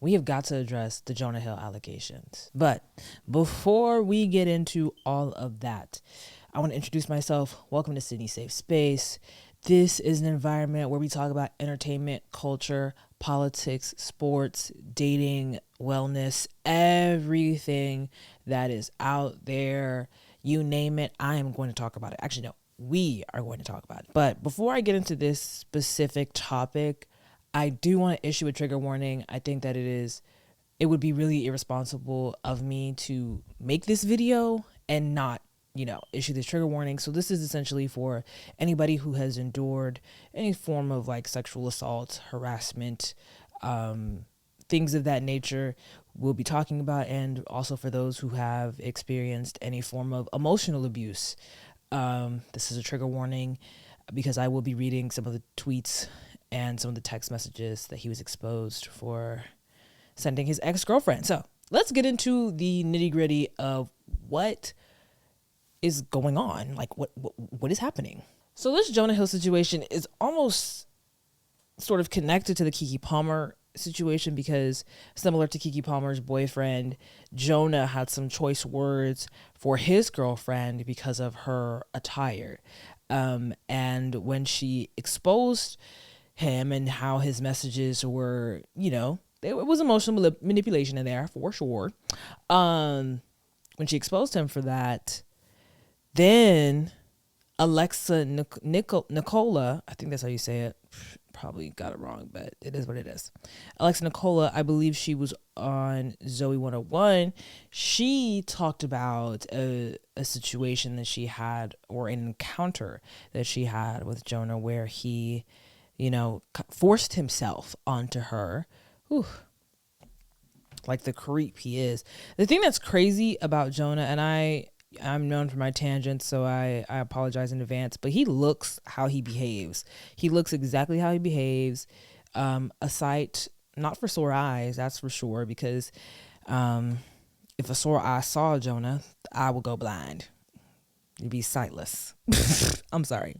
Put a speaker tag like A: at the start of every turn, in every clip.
A: We have got to address the Jonah Hill allegations. But before we get into all of that, I want to introduce myself. Welcome to Sydney Safe Space. This is an environment where we talk about entertainment, culture, politics, sports, dating, wellness, everything that is out there. You name it, I am going to talk about it. Actually, no, we are going to talk about it. But before I get into this specific topic, I do want to issue a trigger warning. I think that it would be really irresponsible of me to make this video and not, issue this trigger warning. So this is essentially for anybody who has endured any form of like sexual assault, harassment, things of that nature we'll be talking about, and also for those who have experienced any form of emotional abuse. This is a trigger warning because I will be reading some of the tweets and some of the text messages that he was exposed for sending his ex-girlfriend. So let's get into the nitty-gritty of what is going on. Like what is happening? So this Jonah Hill situation is almost sort of connected to the Keke Palmer situation, because similar to Keke Palmer's boyfriend, Jonah had some choice words for his girlfriend because of her attire. And when she exposed him and how his messages were, it was emotional manipulation in there for sure. When she exposed him for that, then Alexa Nicola, I think that's how you say it. Probably got it wrong, but it is what it is. Alexa Nicola, I believe she was on Zoe 101. She talked about a situation that she had, or an encounter that she had with Jonah, where he, forced himself onto her. Whew. Like the creep he is. The thing that's crazy about Jonah, and I'm known for my tangents, so I apologize in advance, but he looks how he behaves. He looks exactly how he behaves. A sight, not for sore eyes, that's for sure, because if a sore eye saw Jonah, I would go blind. You'd be sightless. I'm sorry.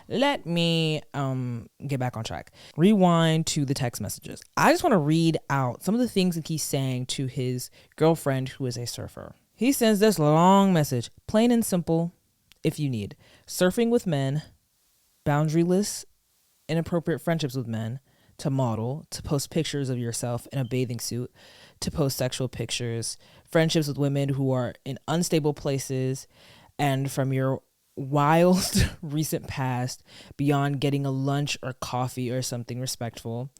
A: Let me get back on track. Rewind to the text messages. I just want to read out some of the things that he's saying to his girlfriend, who is a surfer. He sends this long message, plain and simple, if you need. Surfing with men, boundaryless, inappropriate friendships with men, to model, to post pictures of yourself in a bathing suit, to post sexual pictures, friendships with women who are in unstable places, and from your wild recent past, beyond getting a lunch or coffee or something respectful,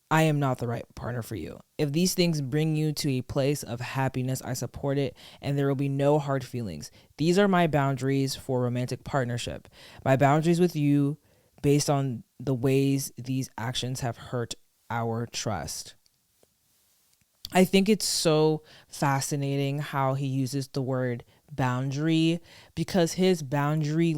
A: I am not the right partner for you. If these things bring you to a place of happiness, I support it, and there will be no hard feelings. These are my boundaries for romantic partnership. My boundaries with you based on the ways these actions have hurt our trust. I think it's so fascinating how he uses the word boundary, because his boundary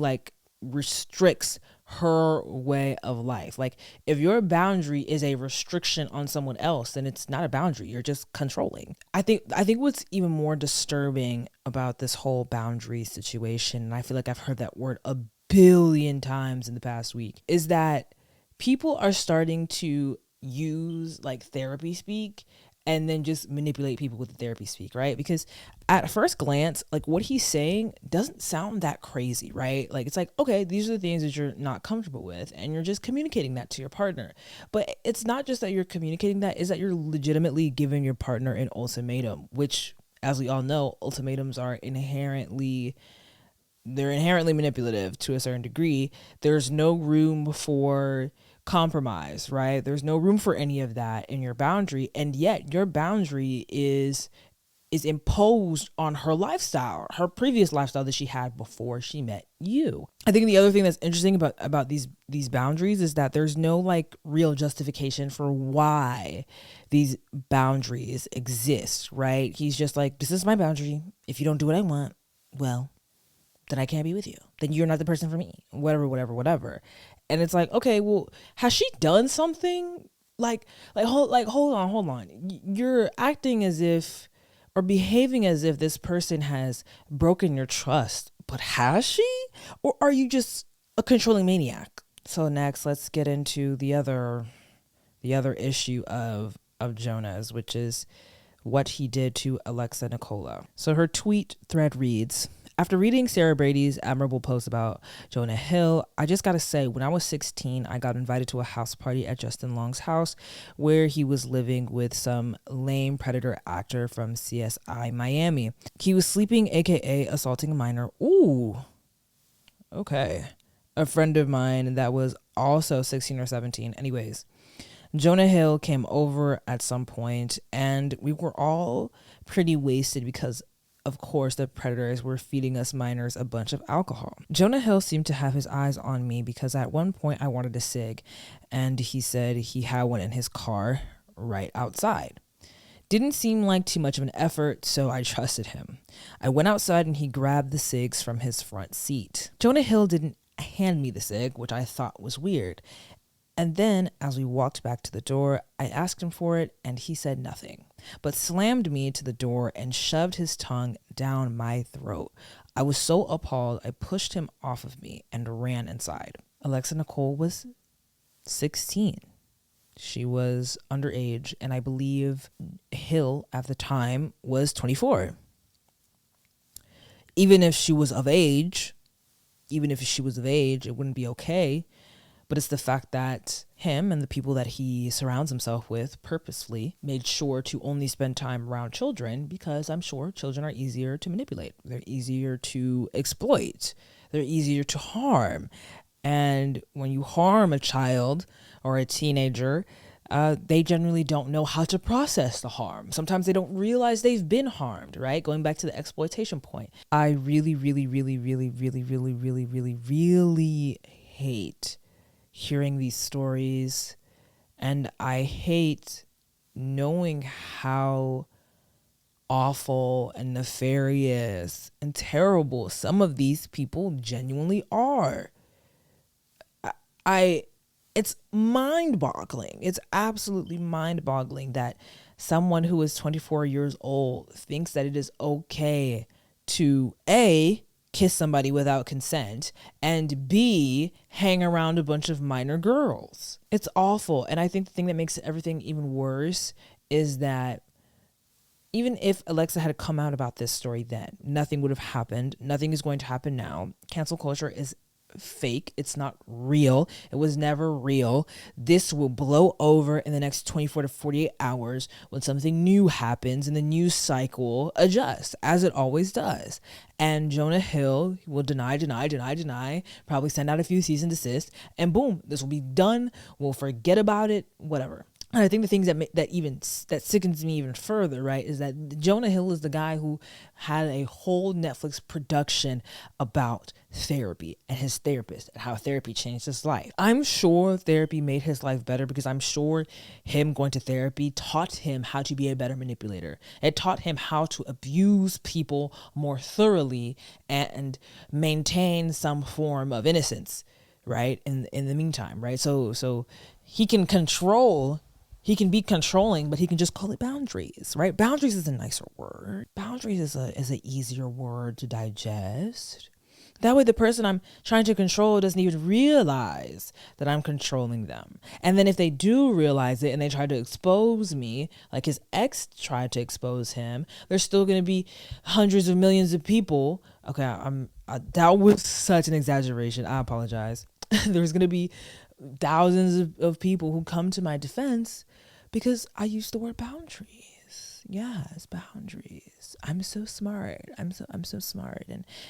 A: restricts her way of life. Like, if your boundary is a restriction on someone else, then it's not a boundary. You're just controlling. I think what's even more disturbing about this whole boundary situation, and I feel like I've heard that word a billion times in the past week, is that people are starting to use like therapy speak and then just manipulate people with the therapy speak, right? Because at first glance, like what he's saying doesn't sound that crazy, right? Like, it's like, okay, these are the things that you're not comfortable with, and you're just communicating that to your partner. But it's not just that you're communicating that, is that you're legitimately giving your partner an ultimatum, which, as we all know, ultimatums are inherently manipulative to a certain degree. There's no room for compromise, right? There's no room for any of that in your boundary, and yet your boundary is imposed on her lifestyle, her previous lifestyle that she had before she met you. I think the other thing that's interesting about these boundaries is that there's no like real justification for why these boundaries exist, right? He's just like, this is my boundary. If you don't do what I want, well, then I can't be with you. Then you're not the person for me. Whatever. And it's like, okay, well, has she done something? Hold on. You're acting as if, or behaving as if, this person has broken your trust. But has she? Or are you just a controlling maniac? So next, let's get into the other issue of of Jonah's, which is what he did to Alexa Nicola. So her tweet thread reads, after reading Sarah Brady's admirable post about Jonah Hill, I just gotta say, when I was 16, I got invited to a house party at Justin Long's house where he was living with some lame predator actor from CSI Miami. He was sleeping, aka assaulting a minor. Ooh, okay. A friend of mine that was also 16 or 17. Anyways, Jonah Hill came over at some point and we were all pretty wasted because of course, the predators were feeding us minors a bunch of alcohol. Jonah Hill seemed to have his eyes on me because at one point I wanted a cig, and he said he had one in his car right outside. Didn't seem like too much of an effort, so I trusted him. I went outside and he grabbed the cigs from his front seat. Jonah Hill didn't hand me the cig, which I thought was weird. And then, as we walked back to the door, I asked him for it, and he said nothing, but slammed me to the door and shoved his tongue down my throat. I was so appalled, I pushed him off of me and ran inside. Alexa Nicole was 16. She was underage, and I believe Hill at the time was 24. Even if she was of age, it wouldn't be okay. But it's the fact that him and the people that he surrounds himself with purposefully made sure to only spend time around children because I'm sure children are easier to manipulate. They're easier to exploit. They're easier to harm. And when you harm a child or a teenager, they generally don't know how to process the harm. Sometimes they don't realize they've been harmed, right? Going back to the exploitation point. I really, really, really, really, really, really, really, really, really hate hearing these stories, and I hate knowing how awful and nefarious and terrible some of these people genuinely are. It's mind-boggling. It's absolutely mind-boggling that someone who is 24 years old thinks that it is okay to A, kiss somebody without consent, and B, hang around a bunch of minor girls. It's awful. And I think the thing that makes everything even worse is that even if Alexa had come out about this story then, nothing would have happened. Nothing is going to happen now. Cancel culture is fake. It's not real. It was never real. This will blow over in the next 24 to 48 hours when something new happens and the news cycle adjusts, as it always does. And Jonah Hill will deny, probably send out a few cease and desist, and boom, this will be done. We'll forget about it, whatever. And I think the things that sickens me even further, right, is that Jonah Hill is the guy who had a whole Netflix production about therapy and his therapist and how therapy changed his life. I'm sure therapy made his life better because I'm sure him going to therapy taught him how to be a better manipulator. It taught him how to abuse people more thoroughly and maintain some form of innocence, right, in the meantime, right? So he can control. He can be controlling, but he can just call it boundaries, right? Boundaries is a nicer word. Boundaries is an easier word to digest. That way the person I'm trying to control doesn't even realize that I'm controlling them. And then if they do realize it and they try to expose me, like his ex tried to expose him, there's still going to be hundreds of millions of people. Okay, that was such an exaggeration. I apologize. There's going to be thousands of people who come to my defense because I use the word boundaries. Yes, boundaries. I'm so smart. I'm so smart.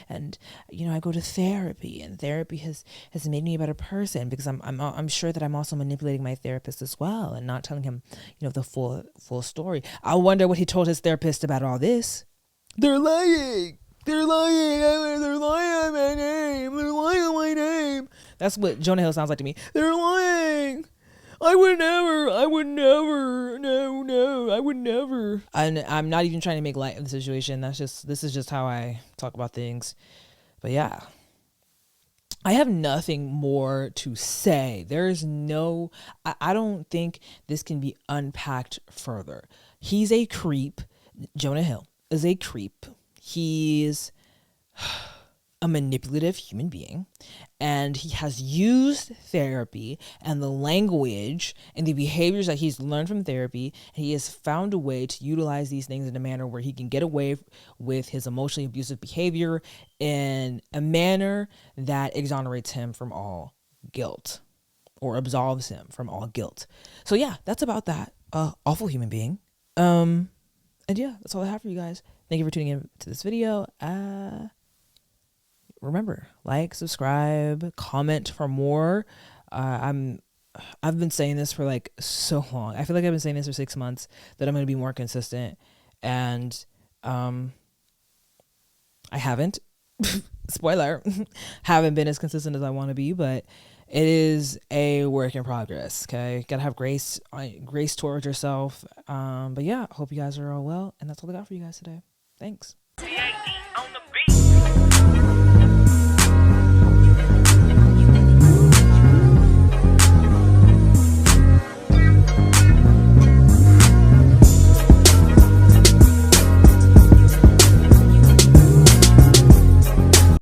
A: And you know, I go to therapy, and therapy has made me a better person because I'm sure that I'm also manipulating my therapist as well and not telling him, you know, the full story. I wonder what he told his therapist about all this. They're lying. They're lying. They're lying on my name. They're lying on my name. That's what Jonah Hill sounds like to me. They're lying. I would never. No, I would never. And I'm not even trying to make light of the situation. This is just how I talk about things. But yeah, I have nothing more to say. There's no, I don't think this can be unpacked further. He's a creep. Jonah Hill is a creep. He's, a manipulative human being, and he has used therapy and the language and the behaviors that he's learned from therapy, and he has found a way to utilize these things in a manner where he can get away with his emotionally abusive behavior in a manner that exonerates him from all guilt or absolves him from all guilt. So yeah, that's about that awful human being. And yeah, that's all I have for you guys. Thank you for tuning in to this video. Remember, like, subscribe, comment for more. I've been saying this for like so long. I feel like I've been saying this for 6 months that I'm going to be more consistent, and I haven't. Spoiler, haven't been as consistent as I want to be, but it is a work in progress. Okay, gotta have grace towards yourself. But yeah, hope you guys are all well, and that's all I got for you guys today. Thanks.